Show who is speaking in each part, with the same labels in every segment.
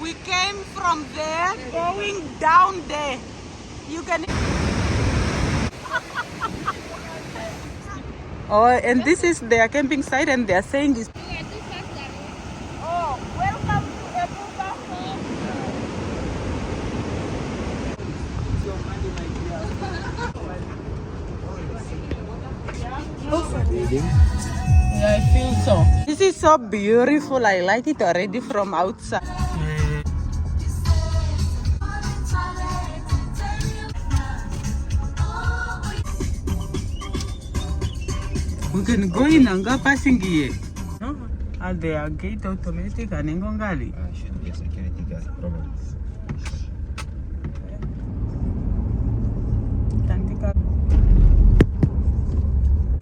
Speaker 1: We came from there, going down there. You can. Oh, and this is their camping site, and they are saying this. Oh, welcome to Epupa Falls. Yeah, I feel so. This is so beautiful. I like it already from outside. We can go in and go passing here. No? Are they a gate automatic and Ngongali?
Speaker 2: Should be a security guard, probably.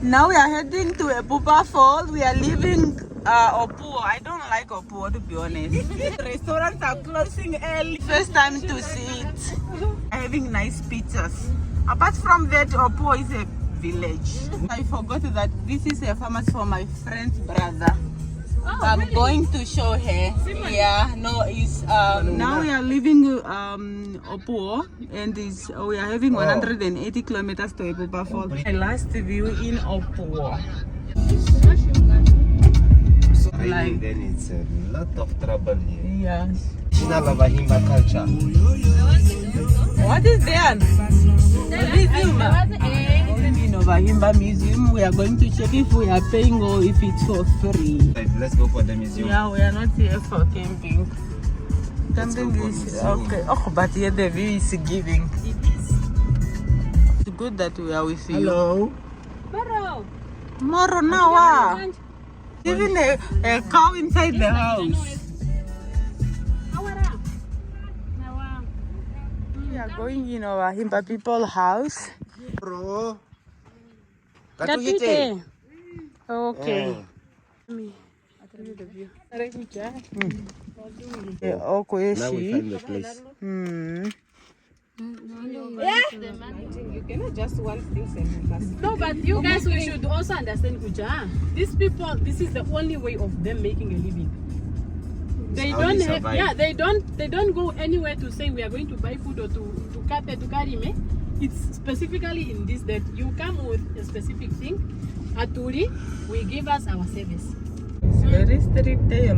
Speaker 1: Now we are heading to Epupa Falls. We are leaving Opuo. I don't like Opuo, to be honest. Restaurants are closing early. First time to see it. Having nice pizzas. Apart from that, Opuo is a village. I forgot that this is a pharmacy for my friend's brother.
Speaker 3: Oh,
Speaker 1: I'm
Speaker 3: really?
Speaker 1: going to show her. Yeah, no, it's now we are leaving Opuo, and we are having 180 kilometers to Epupa Falls. My last view in Opuo.
Speaker 2: So really, then it's a lot of trouble here.
Speaker 1: Yes.
Speaker 2: Traditional Bahimba culture.
Speaker 1: What is there? Bahimba Museum. We are going to check if we are paying or if it's for free.
Speaker 2: Let's go for the museum.
Speaker 1: Yeah, we are not here for camping. Camping is okay. Oh, but here the view is giving. It's good that we are with you.
Speaker 2: Hello.
Speaker 1: Moro now. Even a cow inside the house. We are going in our Himba people house.
Speaker 2: Bro.
Speaker 1: Okay. Okay,
Speaker 2: Now we find the place.
Speaker 3: You cannot just want things and no, but you guys, we should also understand, Kuja. These people, this is the only way of them making a living. They don't have, yeah, they don't go anywhere to say we are going to buy food or to carry me. It's specifically in this that you come with a specific thing. Aturi, we give us our service.
Speaker 1: It's very strict there.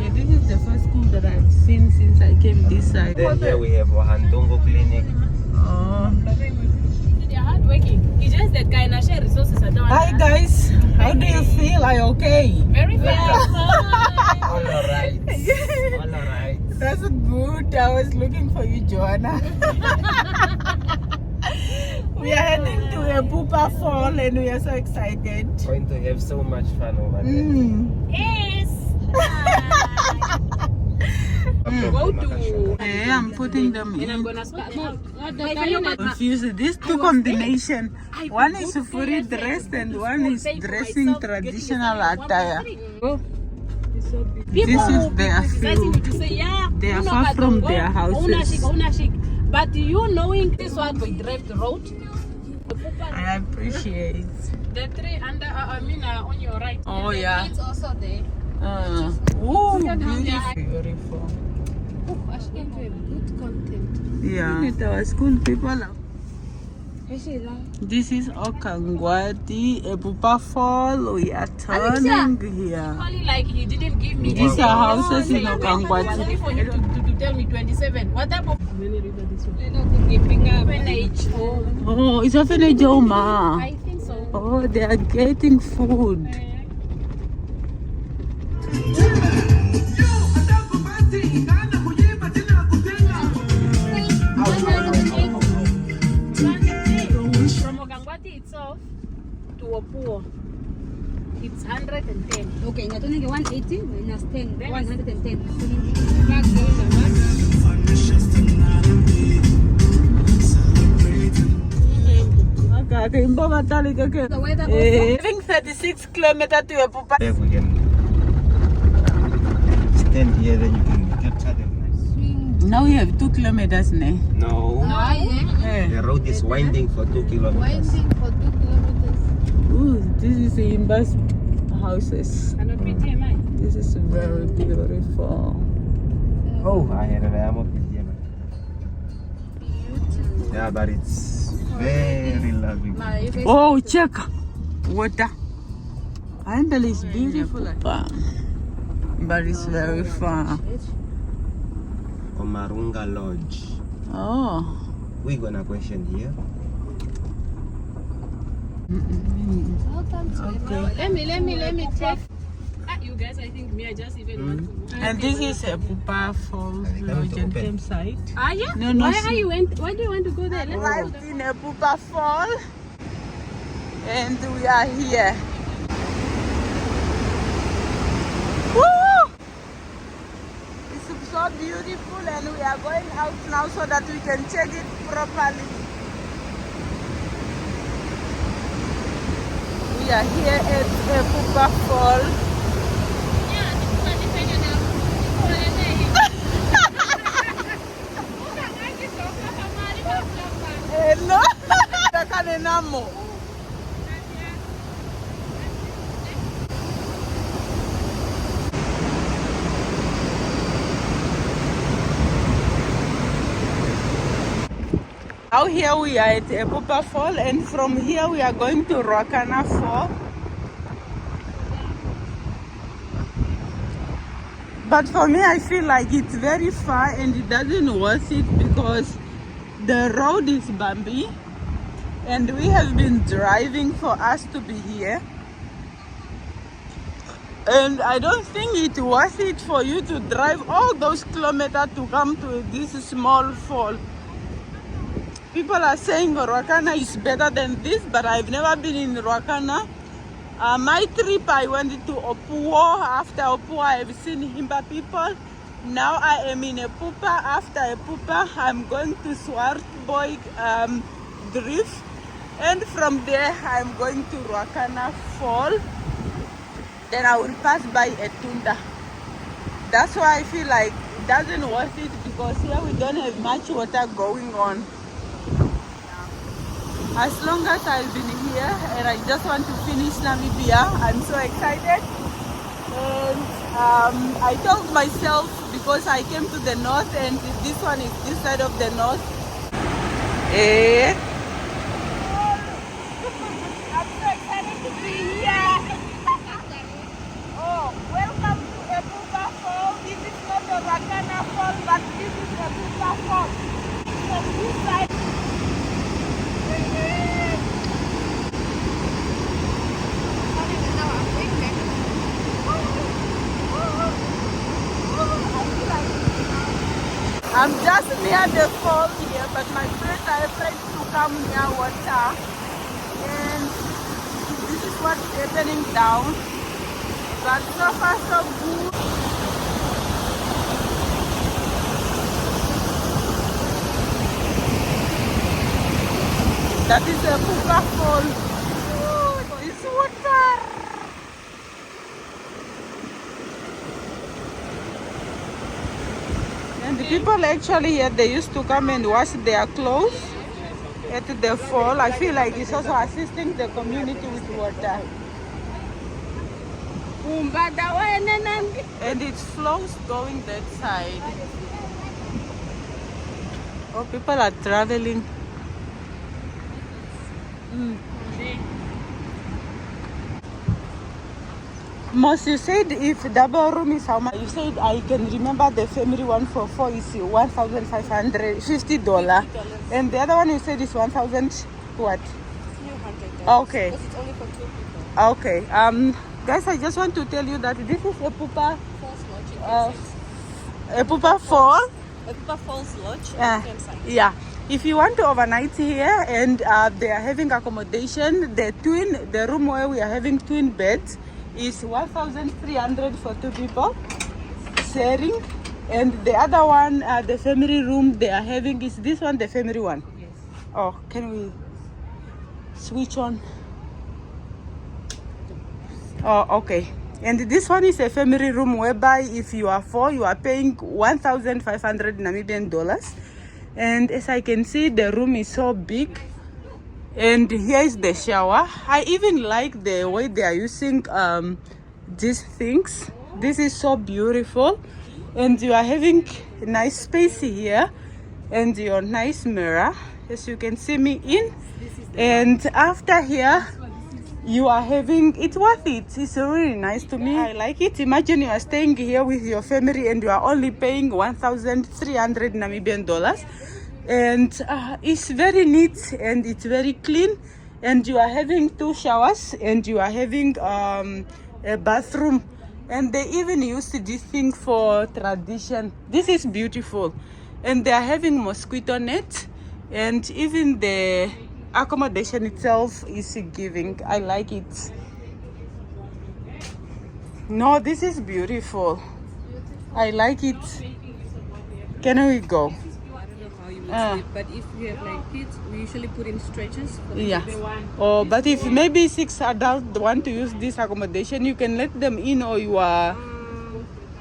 Speaker 1: This is the first school that I've seen since I came this side.
Speaker 2: Then here we have Handongo Clinic.
Speaker 1: Oh.
Speaker 3: They are hardworking. It's just that kind of share resources are down.
Speaker 1: Hi guys, how do you feel? Are you okay?
Speaker 3: Very fine.
Speaker 2: All alright. All alright.
Speaker 1: That's good. I was looking for you, Joanna. We are heading to Epupa Falls and we are so excited.
Speaker 2: Going to have so much fun over there.
Speaker 3: Yes. Go to.
Speaker 1: Okay, I'm putting them
Speaker 3: And I'm
Speaker 1: in.
Speaker 3: gonna start out.
Speaker 1: Confused. These two combination. One is fully dressed and one is dressing traditional attire. This is their field. They are far from their houses.
Speaker 3: But you knowing this one we drive the road.
Speaker 1: I appreciate.
Speaker 3: The tree under, on your right.
Speaker 1: Oh yeah.
Speaker 3: It's also there.
Speaker 1: Oh, beautiful.
Speaker 3: Oh, actually, good content.
Speaker 1: Yeah. Look at our school people. This is Okangwati, Epupa Falls. We are turning here.
Speaker 3: Only like he didn't give me.
Speaker 1: These are houses in Okangwati.
Speaker 3: For you to tell me 27. What type of Kunene River this one?
Speaker 1: Oh, it's orphanage, Ma.
Speaker 3: I think so.
Speaker 1: Oh, they are getting food.
Speaker 3: From Okangwati itself to Opuo, it's 110.
Speaker 4: Okay, nga 180 minus 10, 110.
Speaker 1: Having 36 kilometers to Epupa.
Speaker 2: If we can stand here, then you can capture them.
Speaker 1: Now we have 2 kilometers, ne?
Speaker 2: No. The road is winding for 2 kilometers.
Speaker 1: Ooh, this is the Imba's houses.
Speaker 3: Cannot be TMI.
Speaker 1: This is very beautiful.
Speaker 2: Oh, I had a ram of it here. Yeah, but it's very lovely.
Speaker 1: Oh, check water. I believe it's beautiful, but it's very far.
Speaker 2: Omarunga Lodge.
Speaker 1: Oh.
Speaker 2: We're gonna question here.
Speaker 1: Okay.
Speaker 3: Let me check. You guys, I think I just even want to.
Speaker 1: And this is Epupa Falls Lodge and campsite.
Speaker 3: Ah, yeah?
Speaker 1: No, no.
Speaker 3: Why do you want to go there? Let's
Speaker 1: Arrived
Speaker 3: go.
Speaker 1: in Epupa Falls, and we are here. Woo! It's so beautiful, and we are going out now so that we can check it properly. We are here at Epupa Falls. No, now here we are at Epupa Falls, and from here we are going to Ruacana Falls. But for me, I feel like it's very far and it doesn't worth it because the road is bumpy and we have been driving for us to be here. And I don't think it's worth it for you to drive all those kilometers to come to this small fall. People are saying Ruacana is better than this, but I've never been in Ruacana. My trip, I went to Opuo. After Opuo, I've seen Himba people. Now I am in Epupa. After Epupa, I'm going to Swartboy Drift. And from there, I'm going to Ruacana Fall. Then I will pass by Etunda. That's why I feel like it doesn't worth it because here we don't have much water going on. As long as I've been here and I just want to finish Namibia, I'm so excited. And I told myself, because I came to the north and this one is this side of the north. I'm so excited to be here. Oh, welcome to Epupa Falls. This is not the Ruacana Falls, but this is Epupa Falls. From this side. I'm just near the fall here, but my friends are afraid to come near water. And this is what's happening down. But so far so good. That is Epupa Falls. Oh, it's water. And the people actually here, they used to come and wash their clothes at the fall. I feel like it's also assisting the community with water. And it flows going that side. Oh, people are traveling. Most, you said if double room is how much? You said I can remember the family one for 4 is $1,550. And the other one you said is 1,000 what? Okay.
Speaker 4: Because it's only for 2 people.
Speaker 1: Okay. Guys, I just want to tell you that this is Epupa Epupa Falls.
Speaker 4: Epupa Falls Lodge.
Speaker 1: Yeah. If you want to overnight here and they are having accommodation, the room where we are having twin beds is 1,300 for 2 people sharing, and the other one, the family room they are having is this one, the family one.
Speaker 4: Yes.
Speaker 1: Oh, can we switch on? Oh, okay. And this one is a family room whereby if you are 4, you are paying 1,500 Namibian dollars. And as I can see, the room is so big. And here is the shower. I even like the way they are using these things, This is so beautiful, and you are having a nice space here and your nice mirror, as you can see me in. And after here you are having, it's worth it. It's really nice to me. I like it. Imagine you are staying here with your family and you are only paying 1,300 Namibian dollars, and it's very neat and it's very clean, and you are having 2 showers and you are having a bathroom, and they even used this thing for tradition. This is beautiful, and they are having mosquito net, and even the accommodation itself is giving. I like it. No, this is beautiful. I like it. Can we go?
Speaker 4: But if we have like kids, we usually put in stretchers.
Speaker 1: Yeah. Oh, but if maybe 6 adults want to use this accommodation, you can let them in, or you are.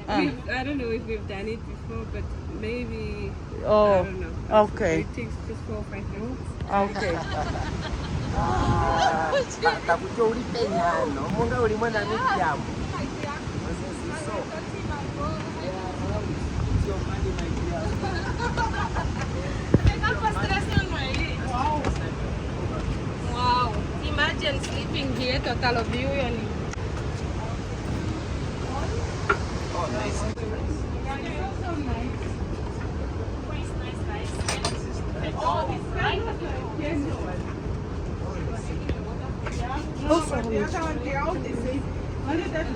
Speaker 4: I don't know if we've done it before, but maybe.
Speaker 1: Oh,
Speaker 4: I don't know.
Speaker 1: okay.
Speaker 4: It takes just 4 or 5 minutes.
Speaker 1: Okay.
Speaker 4: Wow. Imagine sleeping here, total view and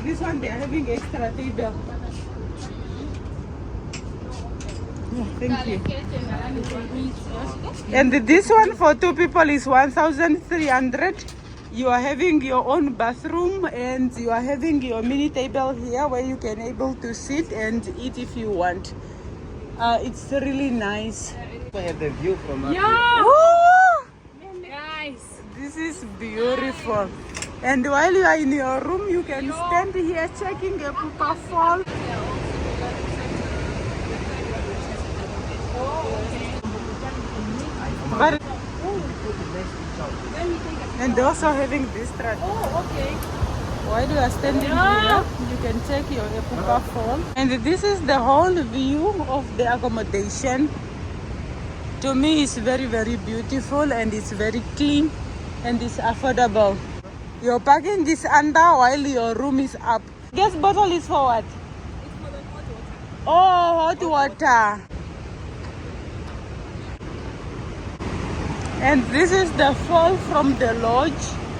Speaker 1: This one they are having extra table. Yeah, thank you. And this one for 2 people is 1,300. You are having your own bathroom, and you are having your mini table here where you can able to sit and eat if you want. It's really nice.
Speaker 2: I have the view from up
Speaker 4: guys.
Speaker 1: This is beautiful. And while you are in your room, you can stand here checking Epupa Falls. But and also having this track.
Speaker 4: Oh, okay.
Speaker 1: While you are standing here, you can check your Epupa Falls. And this is the whole view of the accommodation. To me, it's very, very beautiful, and it's very clean, and it's affordable. Your parking is under while your room is up. Gas bottle is for what?
Speaker 4: It's for the hot water.
Speaker 1: Oh, hot water. And this is the fall from the lodge.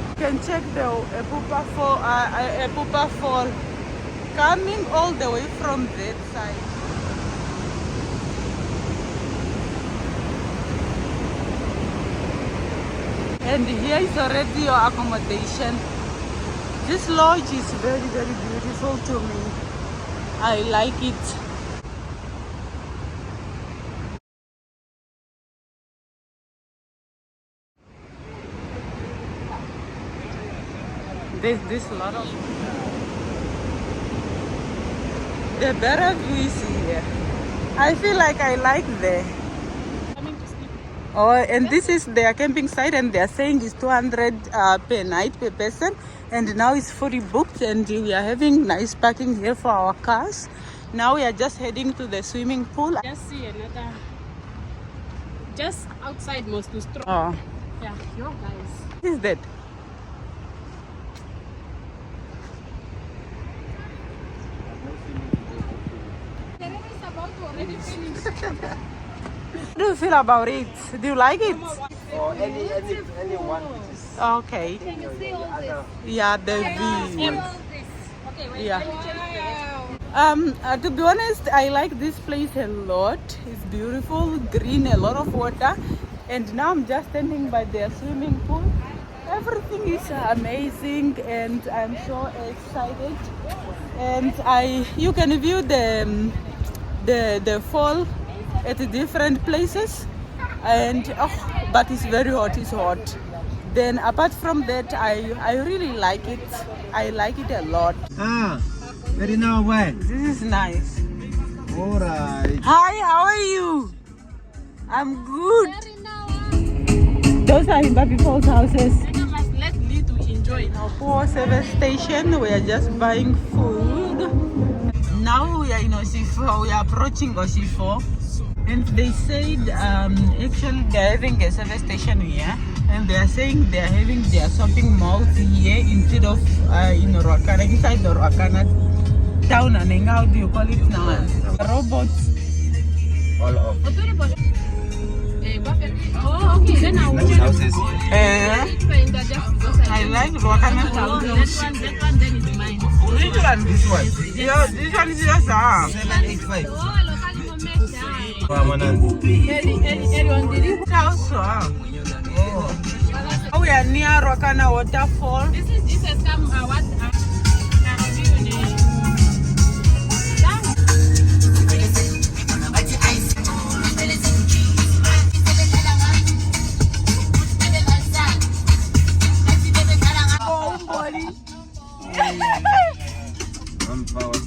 Speaker 1: You can check the Epupa Fall coming all the way from that side. And here is already your accommodation. This lodge is very, very beautiful to me. I like it. There's a lot of. The better view is here. I feel like I like there. Oh, and this is their camping site, and they are saying it's 200 per night per person, and now it's fully booked, and we are having nice parking here for our cars. Now we are just heading to the swimming pool.
Speaker 3: Just see another. Just outside most to strong.
Speaker 1: Oh,
Speaker 3: Yeah, yo guys.
Speaker 1: what is that?
Speaker 3: The rain is about to already finish.
Speaker 1: What do you feel about it? Do you like it?
Speaker 2: or anyone which is
Speaker 1: Okay.
Speaker 4: Can you see all this?
Speaker 1: Yeah, the view.
Speaker 4: Okay, wait.
Speaker 1: Yeah. To be honest, I like this place a lot. It's beautiful, green, a lot of water. And now I'm just standing by their swimming pool. Everything is amazing, and I'm so excited. And you can view the fall at different places. And but it's very hot. It's hot. Then apart from that, I really like it. I like it a lot.
Speaker 2: very now where?
Speaker 1: This is nice.
Speaker 2: Alright.
Speaker 1: Hi, how are you? I'm good. Those are Epupa Falls houses.
Speaker 3: Let's lead to enjoy.
Speaker 1: Now, for service station, we are just buying food. now we are in Oshifo. We are approaching Oshifo, and they said actually they're having a service station here, and they are saying they are having their shopping malls here instead of in Ruacana, inside the Ruacana town. And how do you call it now? Robots.
Speaker 2: All of
Speaker 3: Oh, okay. Then I will
Speaker 2: nice houses.
Speaker 1: I like Ruacana town.
Speaker 3: that one then is mine.
Speaker 1: Which one?
Speaker 2: This one,
Speaker 1: Yeah, this one is yours.
Speaker 2: 785.
Speaker 3: Oh, locally momesha.
Speaker 1: House. Oh, we are near Ruacana waterfall.
Speaker 3: This has come what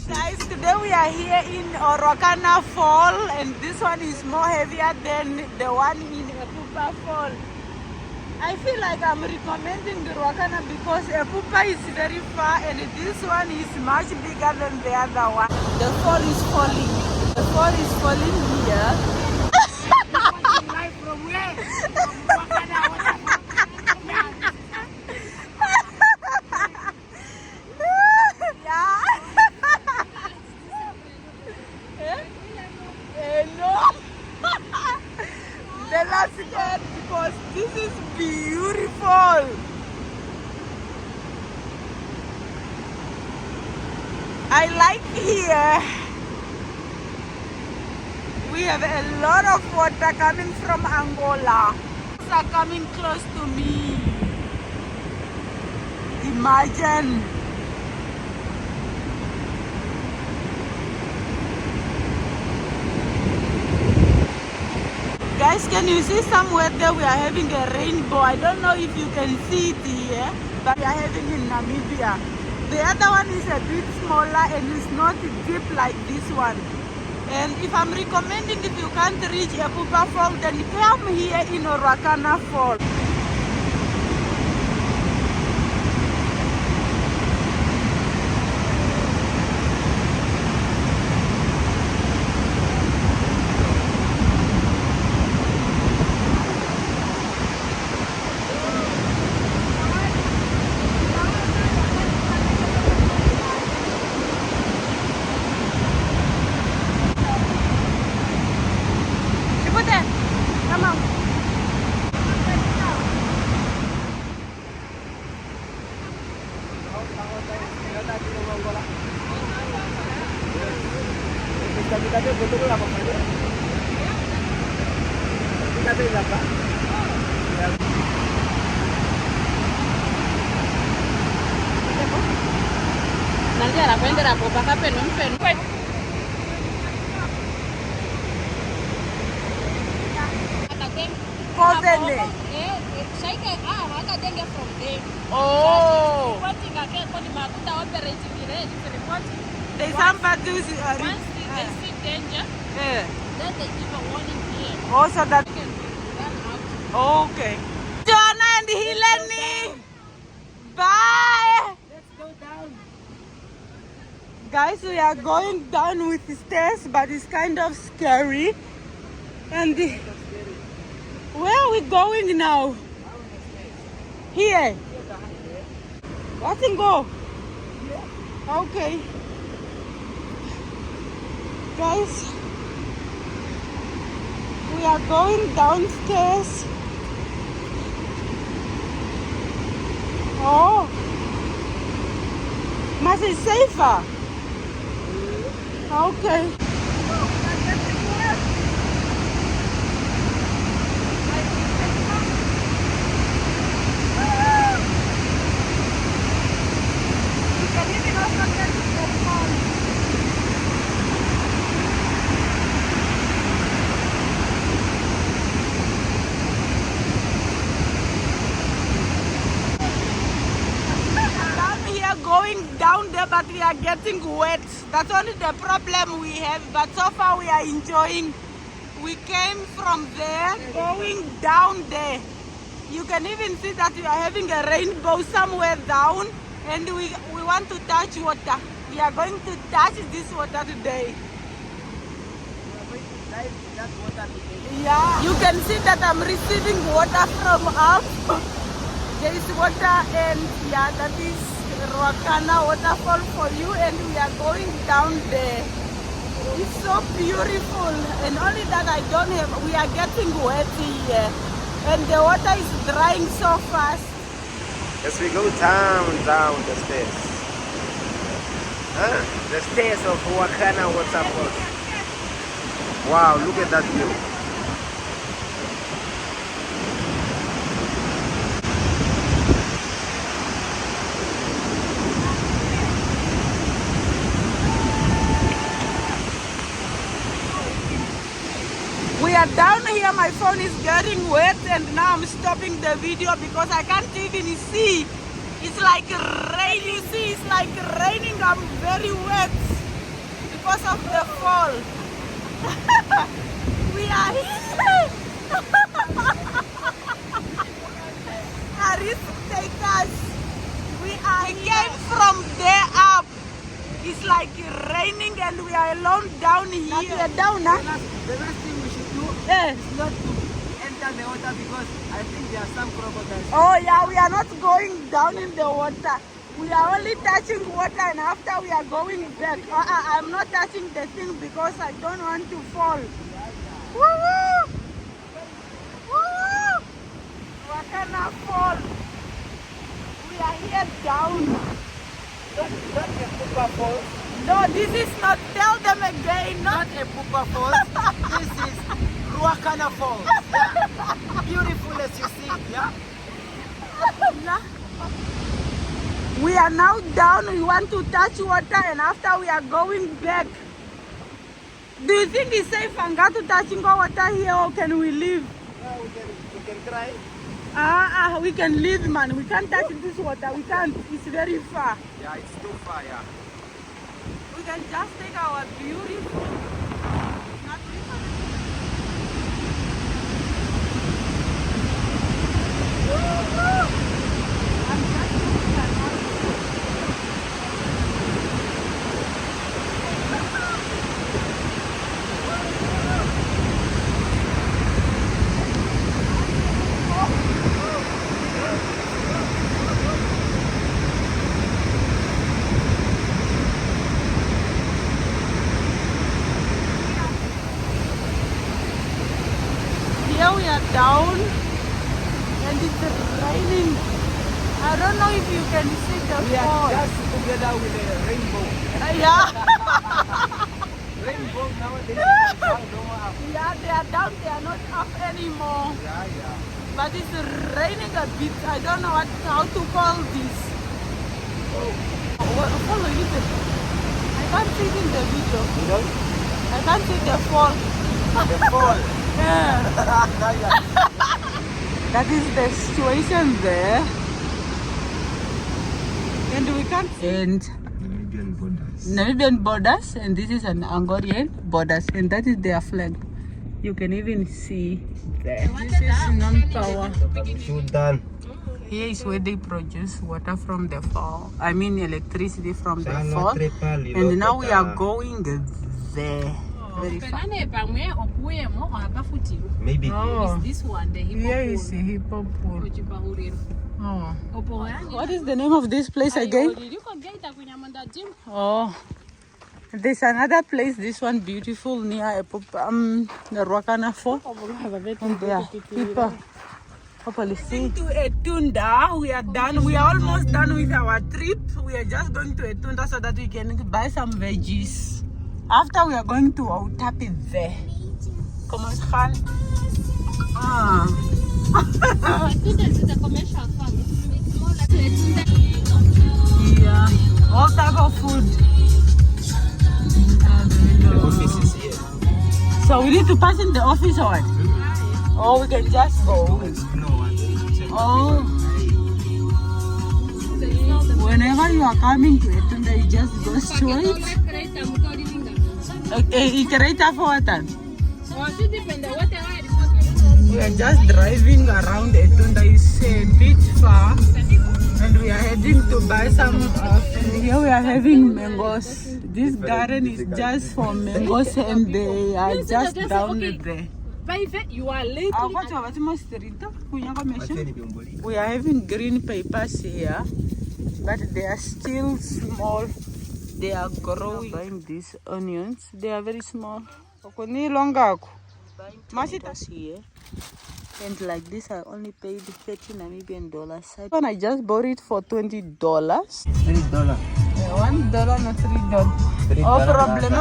Speaker 1: Guys, today we are here in Ruacana Fall, and this one is more heavier than the one in Epupa Fall. I feel like I'm recommending the Ruacana because Epupa is very far and this one is much bigger than the other one. The fall is falling. The fall is falling here.
Speaker 3: from where?
Speaker 1: Because this is beautiful. I like here. We have a lot of water coming from Angola. It's are coming close to me. Imagine. Guys, can you see somewhere there we are having a rainbow? I don't know if you can see it here, but we are having in Namibia. The other one is a bit smaller and it's not deep like this one. And if I'm recommending, if you can't reach Epupa Falls, then come here in Ruacana Falls.
Speaker 3: Nanti anakwendera po pakapeno mpeno.
Speaker 1: Oh,
Speaker 3: They
Speaker 1: somebody who's
Speaker 3: once they see danger, then they give a warning here.
Speaker 1: also that.
Speaker 3: You can run out.
Speaker 1: Okay. Joanna and Helene. Bye.
Speaker 3: Let's go down.
Speaker 1: Guys, we are going down with the stairs, but it's kind of scary. And where are we going now? Here. Let's go. Okay. Guys, we are going downstairs. Oh, must be safer. Okay. Going down there, but we are getting wet. That's only the problem we have, but so far we are enjoying. We came from there going down there. You can even see that we are having a rainbow somewhere down, and we want to touch water. We are going to touch this water today. Yeah, you can see that I'm receiving water from up. There is water, and yeah, that is Ruacana waterfall for you, and we are going down there. It's so beautiful, and only that we are getting wet here, and the water is drying so fast.
Speaker 2: As we go down the stairs. The stairs of Ruacana waterfall. Wow, look at that view.
Speaker 1: We are down here, my phone is getting wet, and now I'm stopping the video because I can't even see. It's like rain, you see, it's like raining. I'm very wet because of the fall. We are here. Our risk takers. We came from there up. It's like raining and we are alone down here. We are down, huh?
Speaker 5: The last thing we should do
Speaker 1: Yes.
Speaker 5: is not to enter the water because I think there are some crocodiles.
Speaker 1: Oh yeah, we are not going down in the water. We are only touching water, and after we are going back. I'm not touching the thing because I don't want to fall. Woo-woo! Woo-woo! Ruacana Falls. We are here down.
Speaker 5: Not Epupa Falls.
Speaker 1: No, this is not. Tell them again.
Speaker 5: Not Epupa Falls. This is Ruacana Falls. Beautiful as you see, yeah?
Speaker 1: We are now down. We want to touch water, and after we are going back. Do you think it's safe to touching water here, or can we leave?
Speaker 5: We can try.
Speaker 1: We can leave, man. We can't touch this water. We can't. It's very far.
Speaker 2: Yeah, it's too far, yeah.
Speaker 1: We can just take our beautiful. Here we are down and it's raining. I don't know if you can see the
Speaker 5: We are
Speaker 1: fall.
Speaker 5: just together with a rainbow.
Speaker 1: Yeah.
Speaker 5: Rainbow nowadays don't have.
Speaker 1: Yeah, they are down, they are not up anymore.
Speaker 5: Yeah.
Speaker 1: But it's raining a bit. I don't know how to call this. Follow you. I can't see it in the video.
Speaker 5: You know?
Speaker 1: I can't see the fall.
Speaker 5: The fall.
Speaker 1: Yeah. That is the situation there. And we can't see Namibian borders, and this is an Angolian borders, and that is their flag. You can even see there. This is non-power.
Speaker 2: Sudan.
Speaker 1: Here is where they produce water from the fall. I mean electricity from the fall. And now we are going there. Very far.
Speaker 2: Maybe.
Speaker 1: Oh,
Speaker 3: This one, the
Speaker 1: here is Epupa Falls. Oh. What is the name of this place again? Oh, there's another place. This one beautiful near Epupa, the Ruacana Falls. And there are people. Going to Etunda. We are done. We are almost done with our trip. We are just going to Etunda so that we can buy some veggies. After we are going to Outapi there. Come on, Khan. Yeah, all type of food.
Speaker 2: The office is here.
Speaker 1: So we need to pass in the office or what? Or we can just go. Oh. Whenever you are coming to Etunda, you just go straight. Okay, right after what? We are just driving around Etunda. It's a bit far. And we are heading to buy some here we are having mangoes. This garden is just for mangoes and they are just down there.
Speaker 3: You are late.
Speaker 1: We are having green papers here, but they are still small. They are growing. Buying these onions, they are very small. Here. And like this, I only paid 30 Namibian dollars. I just bought it for $20.
Speaker 5: $3.
Speaker 1: $1, not $3. Oh, problem.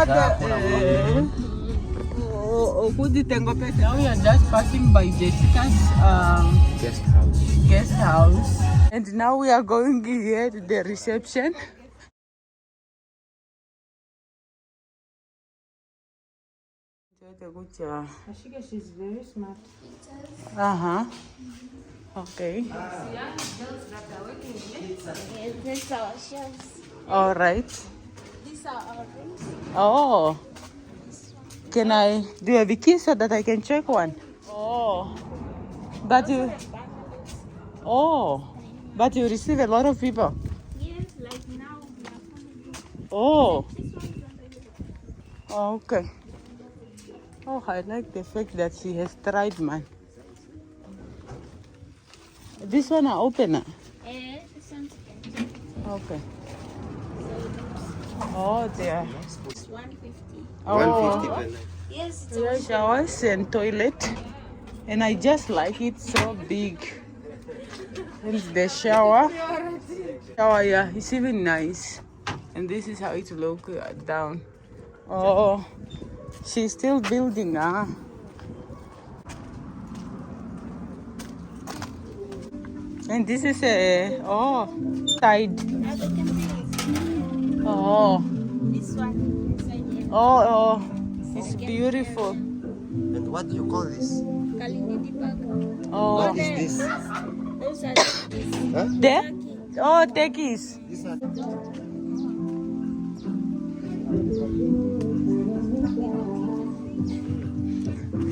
Speaker 1: Now we are just passing by Jessica's guest house. And now we are going here to the reception.
Speaker 3: Ashika, she's very smart.
Speaker 1: Okay.
Speaker 6: These are our shelves.
Speaker 1: All right.
Speaker 6: These are our rooms.
Speaker 1: Oh. Can I do you have a key so that I can check one? Oh. But you but you receive a lot of people.
Speaker 6: Yes, like now we are coming.
Speaker 1: Oh.
Speaker 6: This one is available.
Speaker 1: Oh, okay. Oh, I like the fact that she has tried mine. This one are open.
Speaker 6: This one's empty.
Speaker 1: Okay. Oh, there.
Speaker 6: It's 150.
Speaker 1: Oh.
Speaker 2: 150 per night.
Speaker 6: Yes, it's
Speaker 1: Yeah, showers and toilet. And I just like it so big. And the shower. Yeah, it's even nice. And this is how it looks down. Oh, she's still building, And this is a side.
Speaker 6: Other countries.
Speaker 1: Oh,
Speaker 6: This one inside here.
Speaker 1: oh, it's beautiful.
Speaker 5: And what do you call this?
Speaker 6: Kalini bag.
Speaker 1: Oh,
Speaker 5: What is this?
Speaker 6: Those are the
Speaker 5: Huh?
Speaker 1: there? Oh, techies.
Speaker 5: These are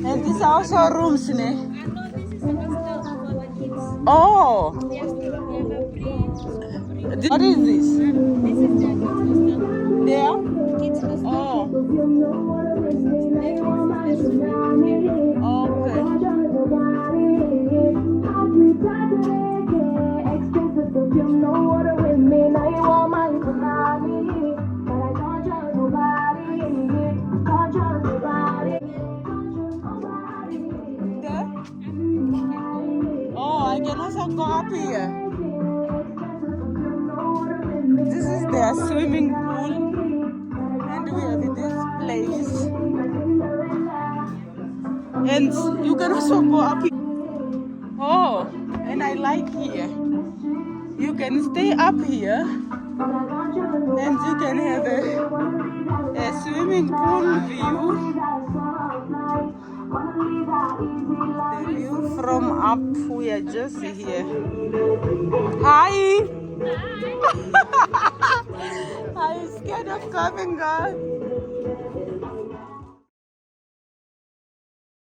Speaker 1: And these are also rooms, ne?
Speaker 6: I know this is the hostel for the kids.
Speaker 1: Oh,
Speaker 6: They are still, we have a pre.
Speaker 1: what is this?
Speaker 6: This is the kids hostel.
Speaker 1: There?
Speaker 6: Kids hostel.
Speaker 1: Oh, okay. There? Oh, I can also go up here. This is their swimming pool. And we have this place. And you can also go up here. Oh, and I like here. You can stay up here and you can have a swimming pool view. The view from up, we are just here. Hi! Are you scared of coming, God?